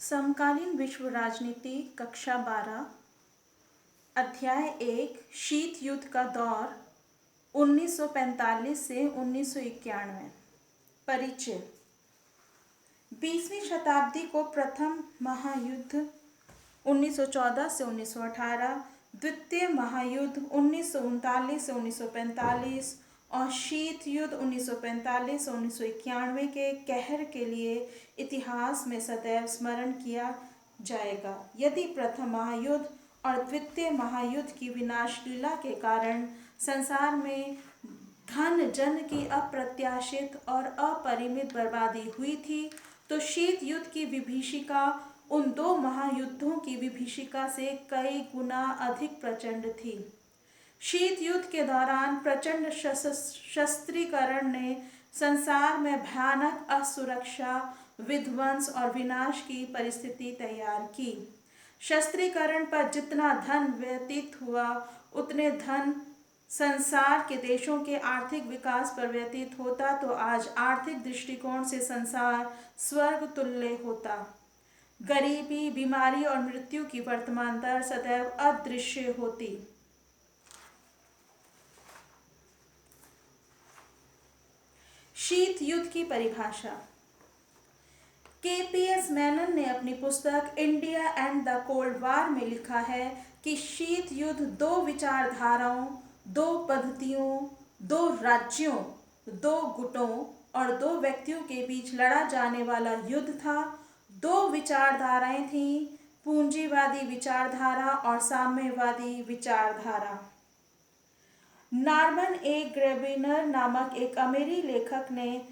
समकालीन विश्व राजनीति कक्षा 12 अध्याय 1 शीत युद्ध का दौर 1945 से 1991। परिचय। 20वीं शताब्दी को प्रथम महायुद्ध 1914 से 1918, द्वितीय महायुद्ध 1939 से 1945 और शीत युद्ध 1945 से 1991 के कहर के लिए इतिहास में सदैव स्मरण किया जाएगा। यदि प्रथम महायुद्ध और द्वितीय महायुद्ध की विनाशलीला के कारण संसार में धन जन की अप्रत्याशित और अपरिमित बर्बादी हुई थी, तो शीत युद्ध की विभीषिका उन दो महायुद्धों की विभीषिका से कई गुना अधिक प्रचंड थी। शीत युद्ध के दौरान प्रचंड शस्त्रीकरण ने संसार में भयानक असुरक्षा, विध्वंस और विनाश की परिस्थिति तैयार की। शस्त्रीकरण पर जितना धन व्यतीत हुआ, उतने धन संसार के देशों के आर्थिक विकास पर व्यतीत होता तो आज आर्थिक दृष्टिकोण से संसार स्वर्ग तुल्य होता। गरीबी, बीमारी और मृत्यु की वर्तमान दर सदैव अदृश्य होती। शीत युद्ध की परिभाषा। KPS मेनन ने अपनी पुस्तक India and the cold war में लिखा है कि शीत युद्ध दो विचारधाराओं, दो पद्धतियों, दो राज्यों, दो गुटों और दो व्यक्तियों के बीच लड़ा जाने वाला युद्ध था। दो विचारधाराएं थीं, पूंजीवादी विचारधारा और साम्यवादी विचारधारा। नॉर्मन ए ग्रेबिनर नामक एक अमेरिकी लेखक ने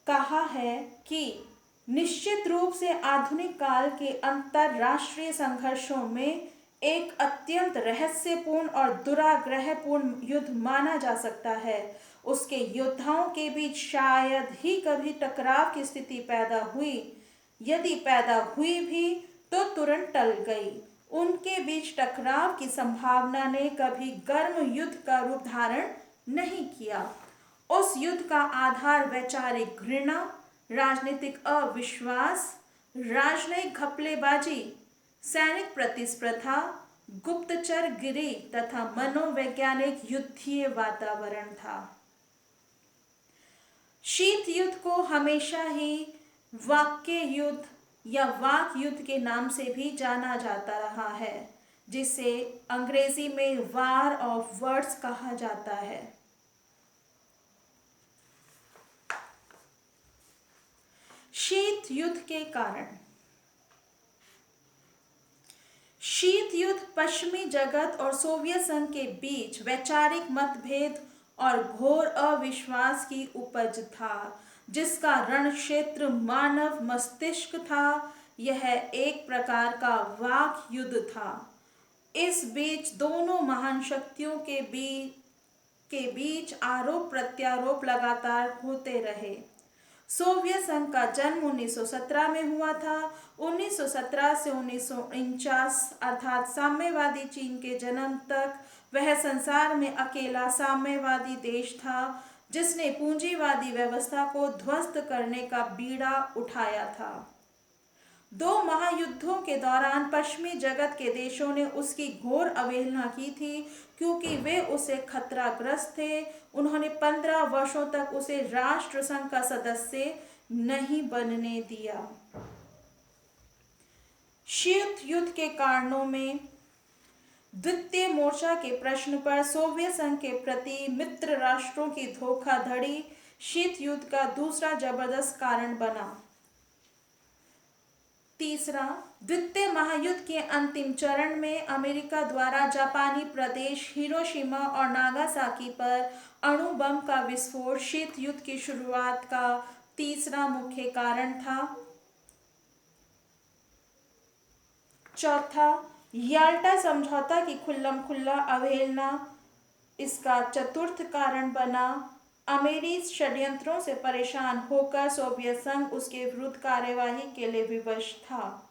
कहा है कि निश्चित रूप से आधुनिक काल के अंतरराष्ट्रीय संघर्षों में एक अत्यंत रहस्यपूर्ण और दुराग्रहपूर्ण युद्ध माना जा सकता है। उसके योद्धाओं के बीच शायद ही कभी टकराव की स्थिति पैदा हुई, यदि पैदा हुई भी तो तुरंत टल गई। उनके बीच टकराव की संभावना ने कभी गर्म युद्ध का रूप धारण नहीं किया। उस युद्ध का आधार वैचारिक घृणा, राजनीतिक अविश्वास, राजनयिक घपलेबाजी, सैनिक प्रतिस्पर्धा, गुप्तचरगिरी तथा मनोवैज्ञानिक युद्धीय वातावरण था। शीत युद्ध को हमेशा ही वाक्य युद्ध या वाक युद्ध के नाम से भी जाना जाता रहा है, जिसे अंग्रेजी में वार ऑफ वर्ड्स कहा जाता है। शीत युद्ध के कारण। शीत युद्ध पश्चिमी जगत और सोवियत संघ के बीच वैचारिक मतभेद और घोर अविश्वास की उपज था, जिसका रण क्षेत्र मानव मस्तिष्क था। यह एक प्रकार का वाक युद्ध था। इस बीच दोनों महान शक्तियों के बीच आरोप प्रत्यारोप लगातार होते रहे। सोवियत संघ का जन्म 1917 में हुआ था। 1917 से 1949 अर्थात साम्यवादी चीन के जन्म तक वह संसार में अकेला साम्यवादी देश था जिसने पूंजीवादी व्यवस्था को ध्वस्त करने का बीड़ा उठाया था। दो महायुद्धों के दौरान पश्चिमी जगत के देशों ने उसकी घोर अवहेलना की थी, क्योंकि वे उसे खतराग्रस्त थे। उन्होंने 15 वर्षों तक उसे राष्ट्र संघ का सदस्य नहीं बनने दिया। शीत युद्ध के कारणों में द्वितीय मोर्चा के प्रश्न पर सोवियत संघ के प्रति मित्र राष्ट्रों की धोखाधड़ी शीत युद्ध का दूसरा जबरदस्त कारण बना। तीसरा, द्वितीय महायुद्ध के अंतिम चरण में अमेरिका द्वारा जापानी प्रदेश हिरोशिमा और नागासाकी पर अणु बम का विस्फोट शीत युद्ध की शुरुआत का तीसरा मुख्य कारण था। चौथा, याल्टा समझौता की खुल्लम-खुल्ला अवहेलना इसका चतुर्थ कारण बना। अमेरिकी षड्यंत्रों से परेशान होकर सोवियत संघ उसके विरुद्ध कार्यवाही के लिए विवश था।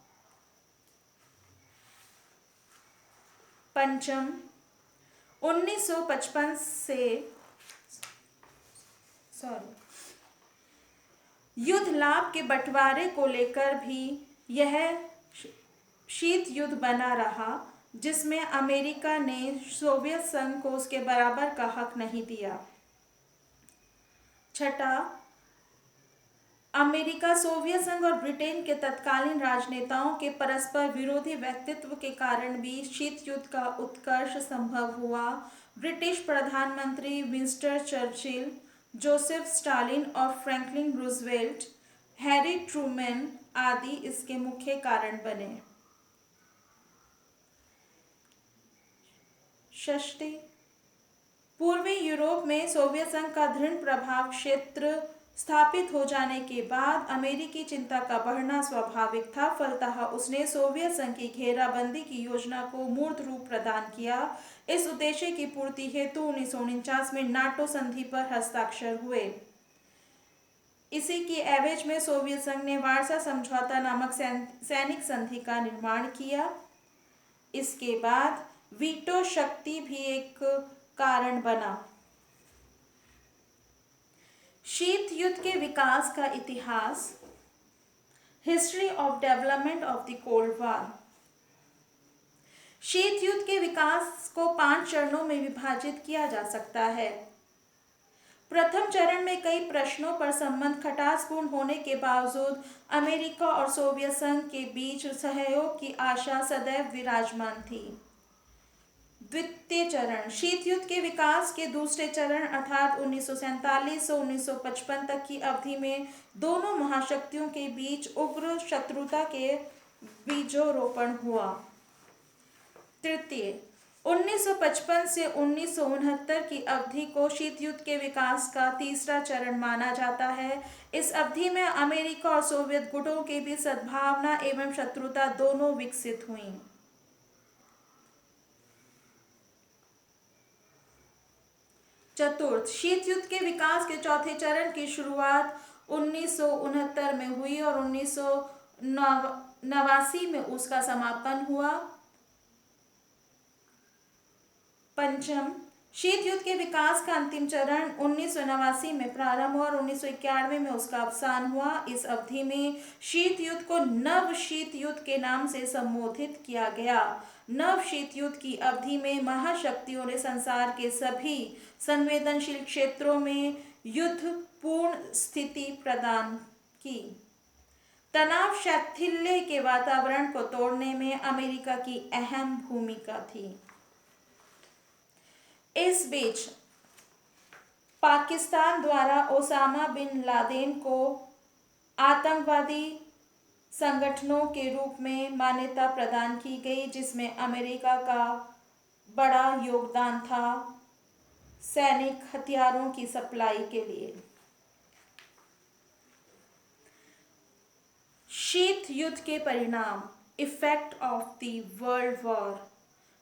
पंचम, 1955 से युद्ध लाभ के बंटवारे को लेकर भी यह शीत युद्ध बना रहा जिसमें अमेरिका ने सोवियत संघ को उसके बराबर का हक नहीं दिया। छठा, अमेरिका, सोवियत संघ और ब्रिटेन के तत्कालीन राजनेताओं के परस्पर विरोधी व्यक्तित्व के कारण भी शीत युद्ध का उत्कर्ष संभव हुआ। ब्रिटिश प्रधानमंत्री विंस्टन चर्चिल, जोसेफ स्टालिन और फ्रैंकलिन रूजवेल्ट, हैरी ट्रूमैन आदि इसके मुख्य कारण बने। षष्ठी, पूर्वी यूरोप में सोवियत संघ का दृढ़ प्रभाव क्षेत्र स्थापित हो जाने के बाद अमेरिकी चिंता का बढ़ना स्वाभाविक था। फलतः उसने सोवियत संघ की घेराबंदी की योजना को मूर्त रूप प्रदान किया। इस उद्देश्य की पूर्ति हेतु 1949 में नाटो संधि पर हस्ताक्षर हुए। इसी की एवज में सोवियत संघ ने वार्सा समझौता नामक सैनिक संधि का निर्माण किया। इसके बाद वीटो शक्ति भी एक कारण बना। शीत युद्ध के विकास का इतिहास। History of development of the cold war. शीत युद्ध के विकास को 5 चरणों में विभाजित किया जा सकता है। प्रथम चरण में कई प्रश्नों पर संबंध खटासपूर्ण होने के बावजूद अमेरिका और सोवियत संघ के बीच सहयोग की आशा सदैव विराजमान थी। द्वितीय चरण, शीत युद्ध के विकास के दूसरे चरण अर्थात 1947 से 1955 तक की अवधि में दोनों महाशक्तियों के बीच उग्र शत्रुता के बीजोरोपण हुआ। तृतीय, 1955 से 1969 की अवधि को शीत युद्ध के विकास का तीसरा चरण माना जाता है। इस अवधि में अमेरिका और सोवियत गुटों के बीच सद्भावना एवं शत्रुता दोनों विकसित हुई। चतुर्थ, शीत युद्ध के विकास के चौथे चरण की शुरुआत 1969 में हुई और 1989 में उसका समापन हुआ। पंचम, शीत युद्ध के विकास का अंतिम चरण 1989 में प्रारंभ हुआ और 1991 में उसका अवसान हुआ। इस अवधि में शीत युद्ध को नव शीत युद्ध के नाम से संबोधित किया गया। नव शीत युद्ध की अवधि में महाशक्तियों ने संसार के सभी संवेदनशील क्षेत्रों में युद्धपूर्ण स्थिति प्रदान की। तनाव शैथिल्य के वातावरण को तोड़ने में अमेरिका की अहम भूमिका थी। इस बीच पाकिस्तान द्वारा ओसामा बिन लादेन को आतंकवादी संगठनों के रूप में मान्यता प्रदान की गई, जिसमें अमेरिका का बड़ा योगदान था सैनिक हथियारों की सप्लाई के लिए। शीत युद्ध के परिणाम, effect of the world war.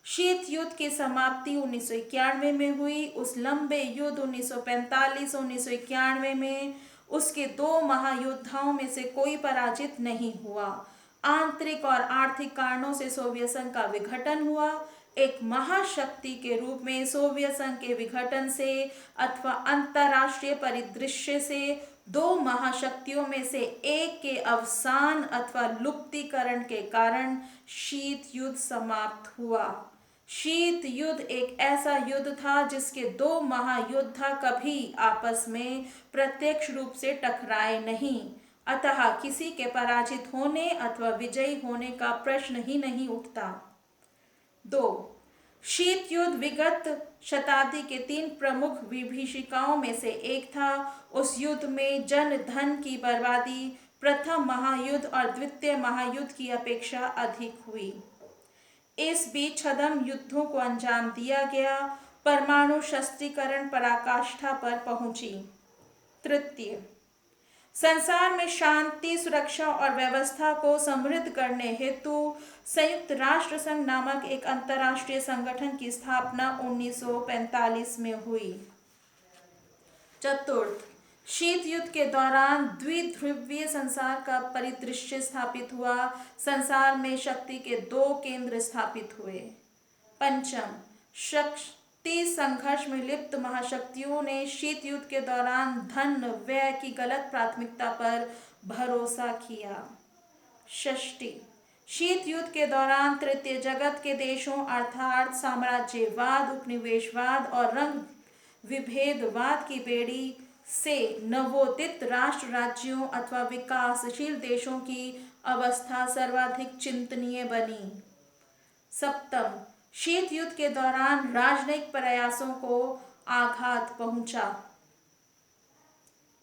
शीत युद्ध की समाप्ति 1991 में हुई। उस लंबे युद्ध 1945-1991 में उसके 2 महायोद्धाओं में से कोई पराजित नहीं हुआ। आंतरिक और आर्थिक कारणों से सोवियत संघ का विघटन हुआ। एक महाशक्ति के रूप में सोवियत संघ के विघटन से अथवा अंतरराष्ट्रीय परिदृश्य से 2 महाशक्तियों में से एक के अवसान अथवा लुप्तीकरण के कारण शीत युद्ध समाप्त हुआ। शीत युद्ध एक ऐसा युद्ध था जिसके 2 महायोद्धा कभी आपस में प्रत्यक्ष रूप से टकराए नहीं, अतः किसी के पराजित होने अथवा विजयी होने का प्रश्न ही नहीं उठता। 2. शीत युद्ध विगत शताब्दी के 3 प्रमुख विभीषिकाओं में से एक था। उस युद्ध में जन धन की बर्बादी प्रथम महायुद्ध और द्वितीय महायुद्ध की अपेक्षा अधिक हुई। इस बीच छद्म युद्धों को अंजाम दिया गया। परमाणु शस्त्रीकरण पराकाष्ठा पर पहुंची। तृतीय, संसार में शांति, सुरक्षा और व्यवस्था को समृद्ध करने हेतु संयुक्त राष्ट्र संघ नामक एक अंतर्राष्ट्रीय संगठन की स्थापना 1945 में हुई। चतुर्थ, शीत युद्ध के दौरान द्विध्रुवीय संसार का परिदृश्य स्थापित हुआ। संसार में शक्ति के 2 केंद्र स्थापित हुए। पंचम, शक्ति संघर्ष में लिप्त महाशक्तियों ने शीत युद्ध के दौरान धन व्यय की गलत प्राथमिकता पर भरोसा किया। षष्ठी, शीत युद्ध के दौरान तृतीय जगत के देशों अर्थात साम्राज्यवाद, उपनिवेशवाद और रंग विभेदवाद की बेड़ी से नवोदित राष्ट्र राज्यों अथवा विकासशील देशों की अवस्था सर्वाधिक चिंतनीय बनी। सप्तम, शीत युद्ध के दौरान राजनयिक प्रयासों को आघात पहुंचा।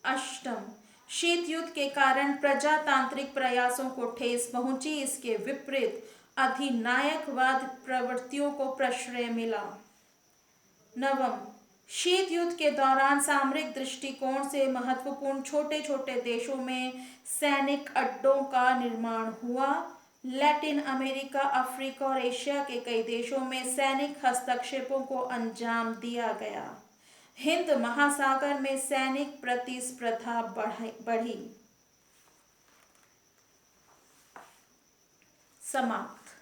अष्टम, शीत युद्ध के कारण प्रजातांत्रिक प्रयासों को ठेस पहुंची, इसके विपरीत अधिनायकवाद प्रवृत्तियों को प्रश्रय मिला। नवम, शीत युद्ध के दौरान सामरिक दृष्टिकोण से महत्वपूर्ण छोटे छोटे देशों में सैनिक अड्डों का निर्माण हुआ। लैटिन अमेरिका, अफ्रीका और एशिया के कई देशों में सैनिक हस्तक्षेपों को अंजाम दिया गया। हिंद महासागर में सैनिक प्रतिस्पर्धा बढ़ी। समाप्त।